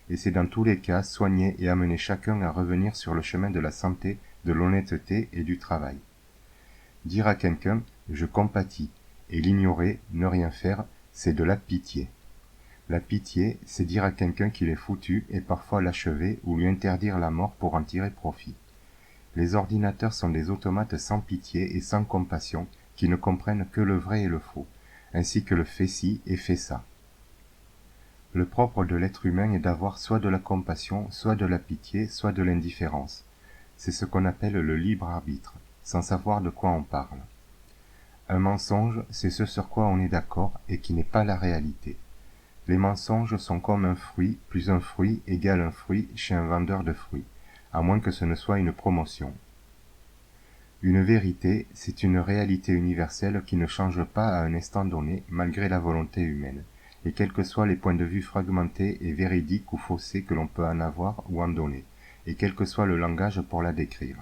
Et c'est dans tous les cas soigner et amener chacun à revenir sur le chemin de la santé, de l'honnêteté et du travail. Dire à quelqu'un « je compatis » et l'ignorer, ne rien faire, c'est de la pitié. La pitié, c'est dire à quelqu'un qu'il est foutu et parfois l'achever ou lui interdire la mort pour en tirer profit. Les ordinateurs sont des automates sans pitié et sans compassion qui ne comprennent que le vrai et le faux, ainsi que le fais-ci et fais-ça. Le propre de l'être humain est d'avoir soit de la compassion, soit de la pitié, soit de l'indifférence. C'est ce qu'on appelle le libre arbitre, sans savoir de quoi on parle. Un mensonge, c'est ce sur quoi on est d'accord et qui n'est pas la réalité. Les mensonges sont comme un fruit, plus un fruit égale un fruit chez un vendeur de fruits, à moins que ce ne soit une promotion. Une vérité, c'est une réalité universelle qui ne change pas à un instant donné, malgré la volonté humaine, et quels que soient les points de vue fragmentés et véridiques ou faussés que l'on peut en avoir ou en donner, et quel que soit le langage pour la décrire.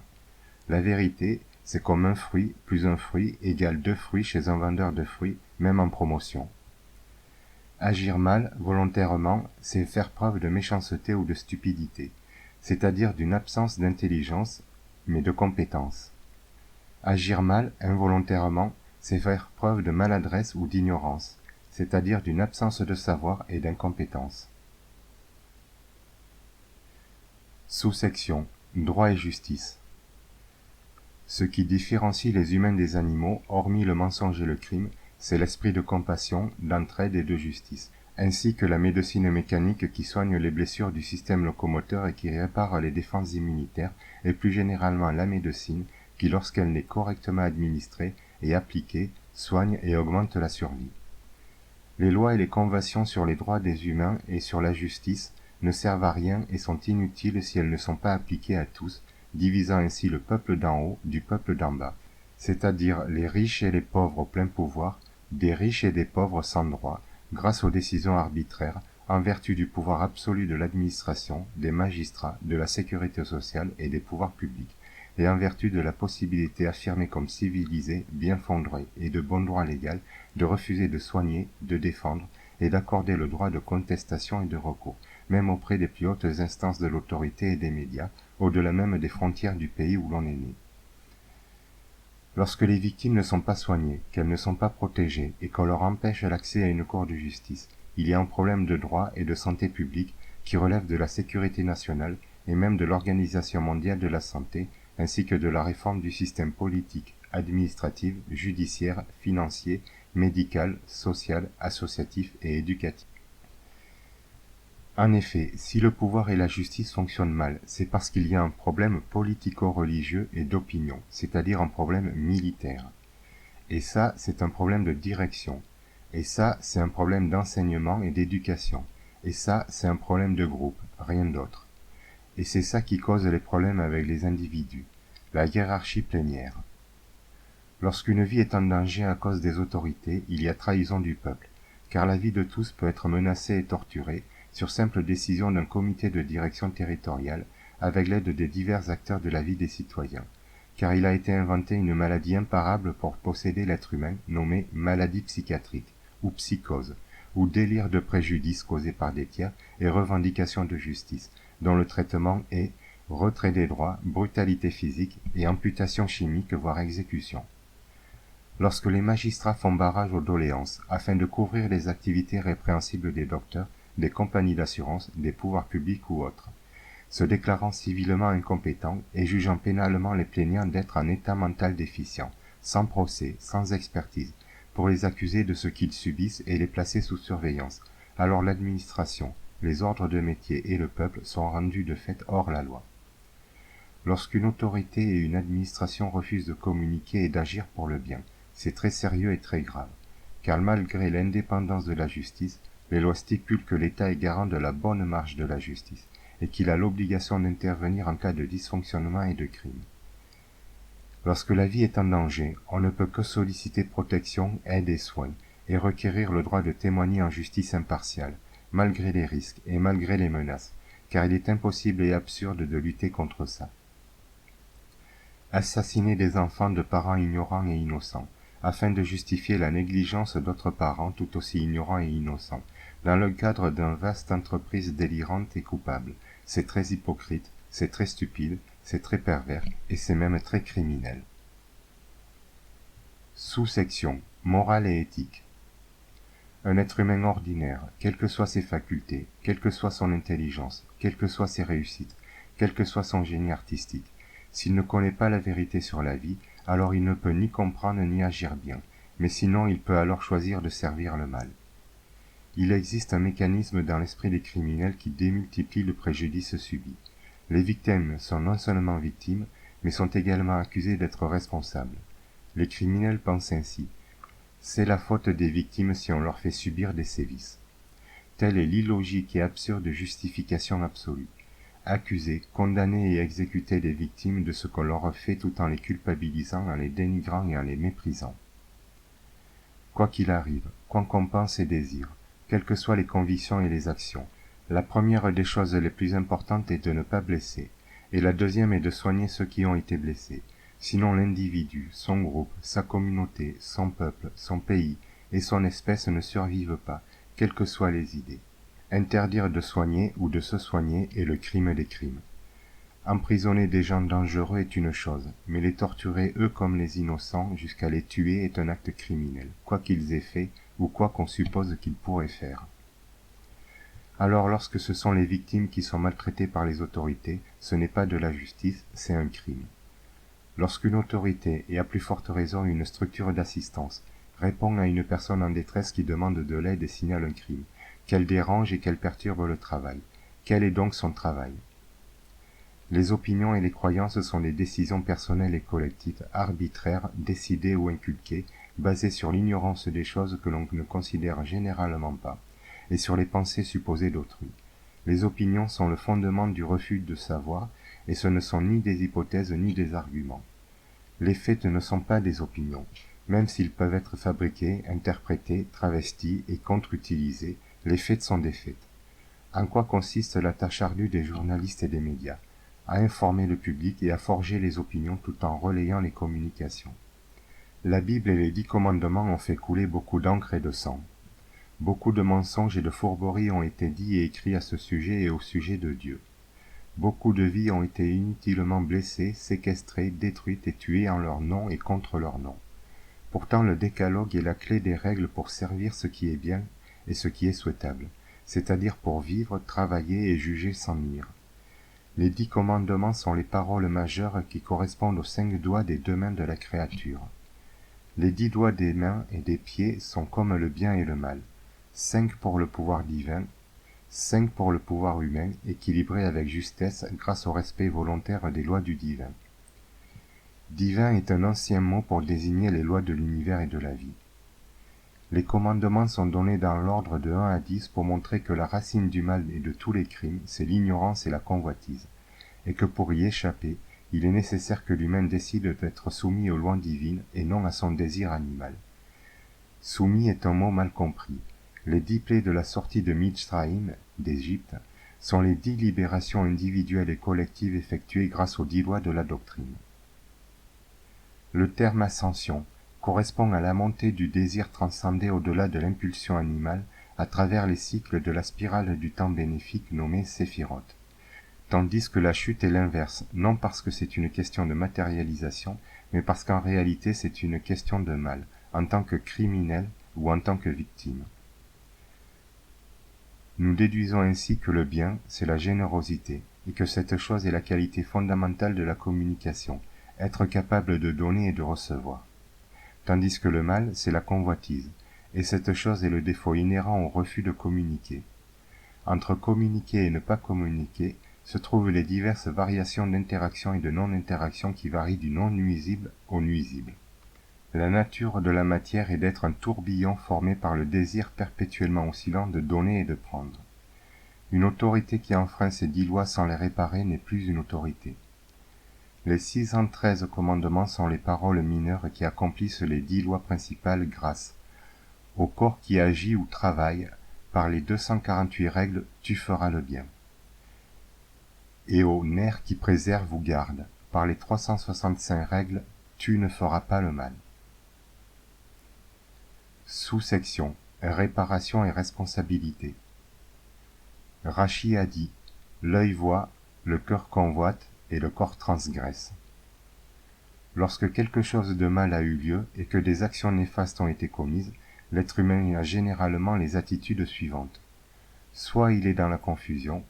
La vérité, c'est comme un fruit plus un fruit égale deux fruits chez un vendeur de fruits, même en promotion. Agir mal, volontairement, c'est faire preuve de méchanceté ou de stupidité, c'est-à-dire d'une absence d'intelligence, mais de compétence. Agir mal, involontairement, c'est faire preuve de maladresse ou d'ignorance, c'est-à-dire d'une absence de savoir et d'incompétence. Sous-section Droit et justice. Ce qui différencie les humains des animaux, hormis le mensonge et le crime, c'est l'esprit de compassion, d'entraide et de justice, ainsi que la médecine mécanique qui soigne les blessures du système locomoteur et qui répare les défenses immunitaires, et plus généralement la médecine, qui lorsqu'elle n'est correctement administrée et appliquée, soigne et augmente la survie. Les lois et les conventions sur les droits des humains et sur la justice ne servent à rien et sont inutiles si elles ne sont pas appliquées à tous, divisant ainsi le peuple d'en haut du peuple d'en bas, c'est-à-dire les riches et les pauvres au plein pouvoir, des riches et des pauvres sans droit, grâce aux décisions arbitraires, en vertu du pouvoir absolu de l'administration, des magistrats, de la sécurité sociale et des pouvoirs publics, et en vertu de la possibilité affirmée comme civilisée, bien fondée et de bon droit légal, de refuser de soigner, de défendre, et d'accorder le droit de contestation et de recours, même auprès des plus hautes instances de l'autorité et des médias, au-delà même des frontières du pays où l'on est né. Lorsque les victimes ne sont pas soignées, qu'elles ne sont pas protégées et qu'on leur empêche l'accès à une cour de justice, il y a un problème de droit et de santé publique qui relève de la sécurité nationale et même de l'Organisation mondiale de la santé, ainsi que de la réforme du système politique, administratif, judiciaire, financier, médical, social, associatif et éducatif. En effet, si le pouvoir et la justice fonctionnent mal, c'est parce qu'il y a un problème politico-religieux et d'opinion, c'est-à-dire un problème militaire. Et ça, c'est un problème de direction. Et ça, c'est un problème d'enseignement et d'éducation. Et ça, c'est un problème de groupe, rien d'autre. et c'est ça qui cause les problèmes avec les individus, la hiérarchie plénière. Lorsqu'une vie est en danger à cause des autorités, il y a trahison du peuple, car la vie de tous peut être menacée et torturée sur simple décision d'un comité de direction territoriale avec l'aide des divers acteurs de la vie des citoyens, car il a été inventé une maladie imparable pour posséder l'être humain nommée maladie psychiatrique, ou psychose, ou délire de préjudice causé par des tiers et revendication de justice, dont le traitement est retrait des droits, brutalité physique et amputation chimique voire exécution. Lorsque les magistrats font barrage aux doléances afin de couvrir les activités répréhensibles des docteurs, des compagnies d'assurance, des pouvoirs publics ou autres, se déclarant civilement incompétents et jugeant pénalement les plaignants d'être en état mental déficient, sans procès, sans expertise, pour les accuser de ce qu'ils subissent et les placer sous surveillance, alors l'administration, les ordres de métier et le peuple sont rendus de fait hors la loi. Lorsqu'une autorité et une administration refusent de communiquer et d'agir pour le bien, c'est très sérieux et très grave, car malgré l'indépendance de la justice, les lois stipulent que l'État est garant de la bonne marche de la justice, et qu'il a l'obligation d'intervenir en cas de dysfonctionnement et de crime. Lorsque la vie est en danger, on ne peut que solliciter protection, aide et soins, et requérir le droit de témoigner en justice impartiale, malgré les risques et malgré les menaces, car il est impossible et absurde de lutter contre ça. Assassiner des enfants de parents ignorants et innocents, afin de justifier la négligence d'autres parents tout aussi ignorants et innocents, dans le cadre d'une vaste entreprise délirante et coupable, c'est très hypocrite, c'est très stupide, c'est très pervers, et c'est même très criminel. Sous-section, morale et éthique. Un être humain ordinaire, quelles que soient ses facultés, quelle que soit son intelligence, quelles que soient ses réussites, quel que soit son génie artistique, s'il ne connaît pas la vérité sur la vie, alors il ne peut ni comprendre ni agir bien, mais sinon il peut alors choisir de servir le mal. Il existe un mécanisme dans l'esprit des criminels qui démultiplie le préjudice subi. Les victimes sont non seulement victimes, mais sont également accusées d'être responsables. Les criminels pensent ainsi. C'est la faute des victimes si on leur fait subir des sévices. Telle est l'illogique et absurde justification absolue. Accuser, condamner et exécuter les victimes de ce qu'on leur fait tout en les culpabilisant, en les dénigrant et en les méprisant. Quoi qu'il arrive, quoi qu'on pense et désire, quelles que soient les convictions et les actions, la première des choses les plus importantes est de ne pas blesser, et la deuxième est de soigner ceux qui ont été blessés. Sinon l'individu, son groupe, sa communauté, son peuple, son pays et son espèce ne survivent pas, quelles que soient les idées. Interdire de soigner ou de se soigner est le crime des crimes. Emprisonner des gens dangereux est une chose, mais les torturer eux comme les innocents jusqu'à les tuer est un acte criminel, quoi qu'ils aient fait ou quoi qu'on suppose qu'ils pourraient faire. Alors lorsque ce sont les victimes qui sont maltraitées par les autorités, ce n'est pas de la justice, c'est un crime. Lorsqu'une autorité, et à plus forte raison une structure d'assistance, répond à une personne en détresse qui demande de l'aide et signale un crime, qu'elle dérange et qu'elle perturbe le travail, quel est donc son travail? Les opinions et les croyances sont des décisions personnelles et collectives, arbitraires, décidées ou inculquées, basées sur l'ignorance des choses que l'on ne considère généralement pas, et sur les pensées supposées d'autrui. Les opinions sont le fondement du refus de savoir, et ce ne sont ni des hypothèses ni des arguments. Les faits ne sont pas des opinions, même s'ils peuvent être fabriqués, interprétés, travestis et contre-utilisés, les faits sont des faits. En quoi consiste la tâche ardue des journalistes et des médias? À informer le public et à forger les opinions tout en relayant les communications. La Bible et les 10 commandements ont fait couler beaucoup d'encre et de sang. Beaucoup de mensonges et de fourberies ont été dits et écrits à ce sujet et au sujet de Dieu. Beaucoup de vies ont été inutilement blessées, séquestrées, détruites et tuées en leur nom et contre leur nom. Pourtant le décalogue est la clé des règles pour servir ce qui est bien et ce qui est souhaitable, c'est-à-dire pour vivre, travailler et juger sans nuire. Les 10 commandements sont les paroles majeures qui correspondent aux 5 doigts des 2 mains de la créature. Les 10 doigts des mains et des pieds sont comme le bien et le mal, 5 pour le pouvoir divin, 5 pour le pouvoir humain, équilibré avec justesse grâce au respect volontaire des lois du divin. Divin est un ancien mot pour désigner les lois de l'univers et de la vie. Les commandements sont donnés dans l'ordre de 1 à 10 pour montrer que la racine du mal et de tous les crimes, c'est l'ignorance et la convoitise, et que pour y échapper, il est nécessaire que l'humain décide d'être soumis aux lois divines et non à son désir animal. Soumis est un mot mal compris. Les 10 plaies de la sortie de Mitzrayim, d'Égypte, sont les 10 libérations individuelles et collectives effectuées grâce aux 10 lois de la doctrine. Le terme ascension correspond à la montée du désir transcendé au-delà de l'impulsion animale à travers les cycles de la spirale du temps bénéfique nommée Séphiroth. Tandis que la chute est l'inverse, non parce que c'est une question de matérialisation, mais parce qu'en réalité c'est une question de mal, en tant que criminel ou en tant que victime. Nous déduisons ainsi que le bien, c'est la générosité, et que cette chose est la qualité fondamentale de la communication, être capable de donner et de recevoir. Tandis que le mal, c'est la convoitise, et cette chose est le défaut inhérent au refus de communiquer. Entre communiquer et ne pas communiquer se trouvent les diverses variations d'interaction et de non-interaction qui varient du non-nuisible au nuisible. La nature de la matière est d'être un tourbillon formé par le désir perpétuellement oscillant de donner et de prendre. Une autorité qui enfreint ces 10 lois sans les réparer n'est plus une autorité. Les 613 commandements sont les paroles mineures qui accomplissent les 10 lois principales grâce au corps qui agit ou travaille par les 248 règles « tu feras le bien » et au nerf qui préserve ou garde par les 365 règles « tu ne feras pas le mal ». Sous-section réparation et responsabilité. Rachi a dit « l'œil voit, le cœur convoite et le corps transgresse ». Lorsque quelque chose de mal a eu lieu et que des actions néfastes ont été commises, l'être humain a généralement les attitudes suivantes. Soit il est dans la confusion,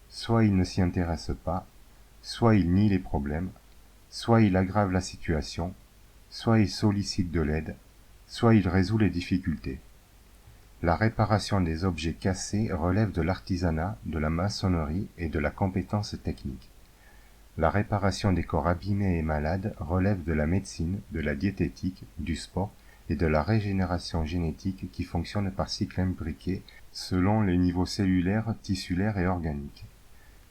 soit il ne s'y intéresse pas, soit il nie les problèmes, soit il aggrave la situation, soit il sollicite de l'aide, soit il résout les difficultés. La réparation des objets cassés relève de l'artisanat, de la maçonnerie et de la compétence technique. La réparation des corps abîmés et malades relève de la médecine, de la diététique, du sport et de la régénération génétique qui fonctionne par cycle imbriqué selon les niveaux cellulaires, tissulaires et organiques.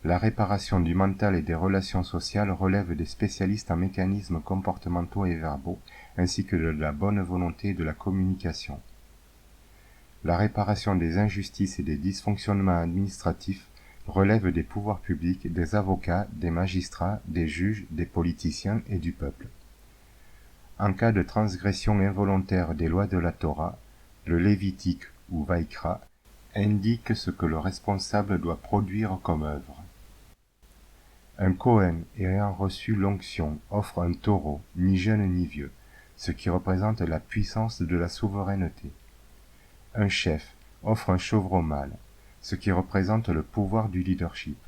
La réparation du mental et des relations sociales relève des spécialistes en mécanismes comportementaux et verbaux, ainsi que de la bonne volonté et de la communication. La réparation des injustices et des dysfonctionnements administratifs relève des pouvoirs publics, des avocats, des magistrats, des juges, des politiciens et du peuple. En cas de transgression involontaire des lois de la Torah, le Lévitique ou Vaikra indique ce que le responsable doit produire comme œuvre. Un Kohen ayant reçu l'onction offre un taureau, ni jeune ni vieux, ce qui représente la puissance de la souveraineté. Un chef offre un chevreau mâle, ce qui représente le pouvoir du leadership.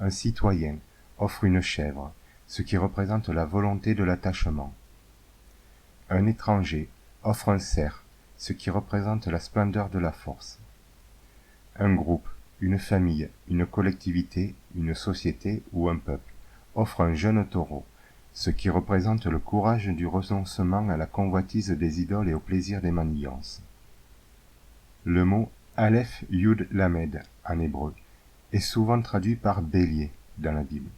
Un citoyen offre une chèvre, ce qui représente la volonté de l'attachement. Un étranger offre un cerf, ce qui représente la splendeur de la force. Un groupe, une famille, une collectivité, une société ou un peuple offre un jeune taureau, ce qui représente le courage du renoncement à la convoitise des idoles et au plaisir des manigances. Le mot Aleph Yud Lamed en hébreu est souvent traduit par bélier dans la Bible,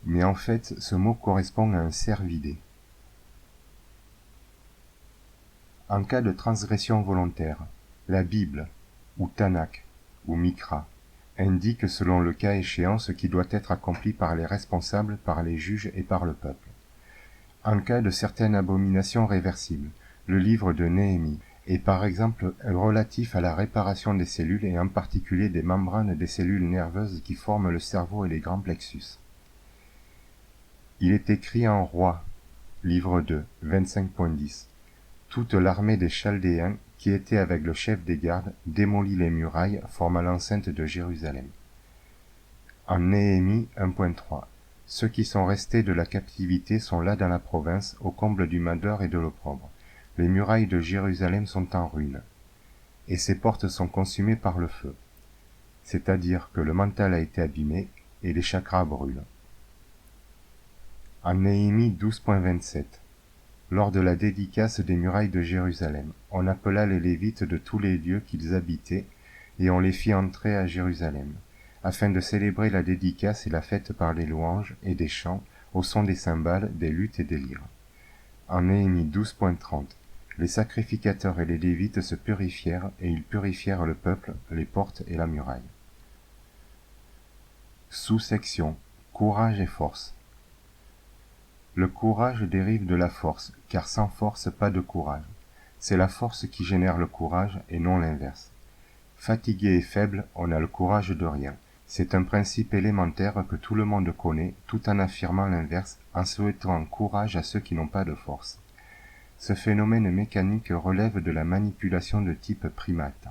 mais en fait ce mot correspond à un cervidé. En cas de transgression volontaire, la Bible, ou Tanakh, ou Mikra, indique selon le cas échéant ce qui doit être accompli par les responsables, par les juges et par le peuple. En cas de certaines abominations réversibles, le livre de Néhémie est par exemple relatif à la réparation des cellules et en particulier des membranes des cellules nerveuses qui forment le cerveau et les grands plexus. Il est écrit en Roi, livre 2, 25.10. Toute l'armée des Chaldéens, qui était avec le chef des gardes, démolit les murailles formant l'enceinte de Jérusalem. En Néhémie 1.3. Ceux qui sont restés de la captivité sont là dans la province, au comble du malheur et de l'opprobre. Les murailles de Jérusalem sont en ruine, et ses portes sont consumées par le feu. C'est-à-dire que le mental a été abîmé, et les chakras brûlent. En Néhémie 12.27. Lors de la dédicace des murailles de Jérusalem, on appela les Lévites de tous les lieux qu'ils habitaient, et on les fit entrer à Jérusalem. afin de célébrer la dédicace et la fête par les louanges et des chants, au son des cymbales, des luttes et des lyres. En Néhémie 12.30, les sacrificateurs et les Lévites se purifièrent, et ils purifièrent le peuple, les portes et la muraille. Sous-section Courage et force. Le courage dérive de la force, car sans force pas de courage. C'est la force qui génère le courage et non l'inverse. Fatigué et faible, on a le courage de rien. C'est un principe élémentaire que tout le monde connaît, tout en affirmant l'inverse, en souhaitant courage à ceux qui n'ont pas de force. Ce phénomène mécanique relève de la manipulation de type primate,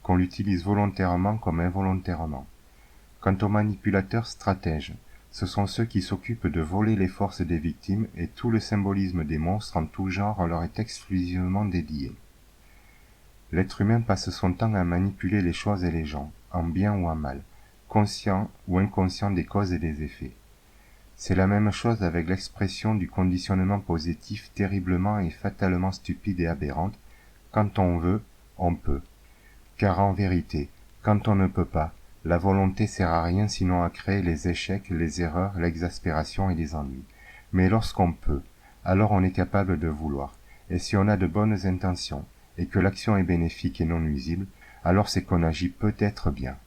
qu'on l'utilise volontairement comme involontairement. Quant aux manipulateurs stratèges, ce sont ceux qui s'occupent de voler les forces des victimes et tout le symbolisme des monstres en tout genre leur est exclusivement dédié. L'être humain passe son temps à manipuler les choses et les gens, en bien ou en mal, conscient ou inconscient des causes et des effets. C'est la même chose avec l'expression du conditionnement positif terriblement et fatalement stupide et aberrante. Quand on veut, on peut. Car en vérité, quand on ne peut pas, la volonté sert à rien sinon à créer les échecs, les erreurs, l'exaspération et les ennuis. Mais lorsqu'on peut, alors on est capable de vouloir. Et si on a de bonnes intentions, et que l'action est bénéfique et non nuisible, alors c'est qu'on agit peut-être bien.